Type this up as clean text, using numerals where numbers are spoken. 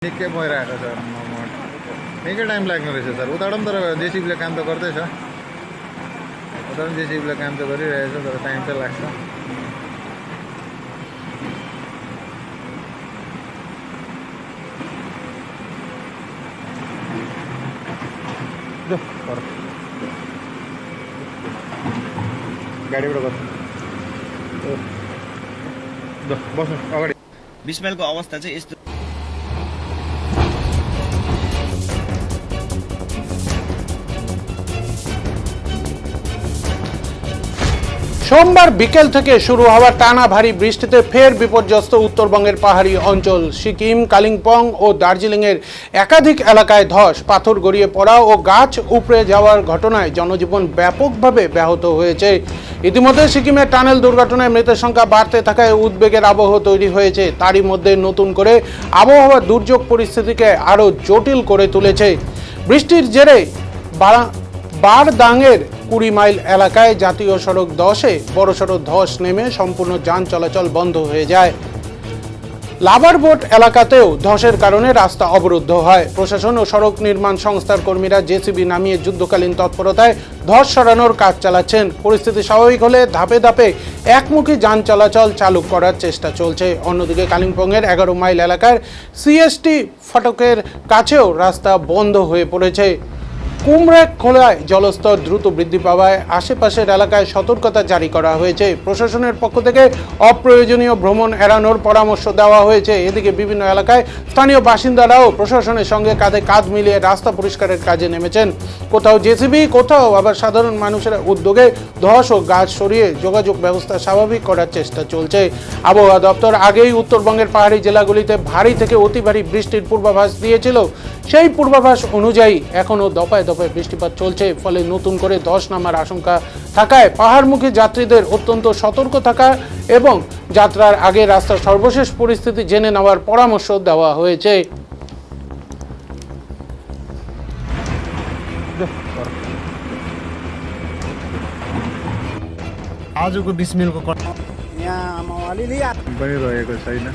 निकै भइरहेको छ निकै टाइम लाग्ने रहेछ सर उता पनि तर जेसिबीले काम त गर्दैछ उता पनि जेसिबीले काम त गरिरहेछ तर टाइम चाहिँ लाग्छ गाडीबाट बस्नु अगाडि 20 माइलको अवस्था चाहिँ यस्तो সোমবার বিকেল থেকে শুরু হওয়া টানা ভারী বৃষ্টিতে ফের বিপর্যস্ত উত্তরবঙ্গের পাহাড়ি অঞ্চল সিকিম কালিম্পং ও দার্জিলিংয়ের একাধিক এলাকায় ধস পাথর গড়িয়ে পড়া ও গাছ উপড়ে যাওয়ার ঘটনায় জনজীবন ব্যাপকভাবে ব্যাহত হয়েছে ইতিমধ্যে সিকিমের টানেল দুর্ঘটনায় মৃতের সংখ্যা বাড়তে থাকায় উদ্বেগের আবহ তৈরি হয়েছে তারই মধ্যে নতুন করে আবহাওয়া দুর্যোগ পরিস্থিতিকে আরও জটিল করে তুলেছে বৃষ্টির জেরে বারদাংয়ের 20 মাইল এলাকায় জাতীয় সড়ক 10-এ বড়সড় ধস নেমে সম্পূর্ণ যান চলাচল বন্ধ হয়ে যায় লাভার বোট এলাকাতেও ধসের কারণে রাস্তা অবরুদ্ধ হয় প্রশাসন ও সড়ক নির্মাণ সংস্থার কর্মীরা জেসিবি নামিয়ে যুদ্ধকালীন তৎপরতায় ধস সরানোর কাজ চালাচ্ছেন পরিস্থিতি স্বাভাবিক হলে ধাপে ধাপে একমুখী যান চলাচল চালু করার চেষ্টা চলছে অন্যদিকে কালিম্পংয়ের 11 মাইল এলাকার সিএসটি ফটকের কাছেও রাস্তা বন্ধ হয়ে পড়েছে কুমড়াক খোলায় জলস্তর দ্রুত বৃদ্ধি পাওয়ায় আশেপাশের এলাকায় সতর্কতা জারি করা হয়েছে প্রশাসনের পক্ষ থেকে অপ্রয়োজনীয় ভ্রমণ এড়ানোর পরামর্শ দেওয়া হয়েছে এদিকে বিভিন্ন এলাকায় স্থানীয় বাসিন্দারাও প্রশাসনের সঙ্গে কাঁধে কাঁধ মিলিয়ে রাস্তা পরিষ্কারের কাজে নেমেছেন কোথাও জেসিবি কোথাও আবার সাধারণ মানুষের উদ্যোগে ধস ও গাছ সরিয়ে যোগাযোগ ব্যবস্থা স্বাভাবিক করার চেষ্টা চলছে আবহাওয়া দপ্তর আগেই উত্তরবঙ্গের পাহাড়ি জেলাগুলিতে ভারী থেকে অতি ভারী বৃষ্টির পূর্বাভাস দিয়েছিল সেই পূর্বাভাস অনুযায়ী এখনও দফায় দফায় বৃষ্টিপাত চলছে ফলে নতুন করে ধস নামার আশঙ্কা থাকায় পাহাড়মুখী যাত্রীদের অত্যন্ত সতর্ক থাকা এবং যাত্রার আগে রাস্তার সর্বশেষ পরিস্থিতি জেনে নেওয়ার পরামর্শ দেওয়া হয়েছে आजको 20 मिलको यहाँ अलिअलि पनि रहेको छैन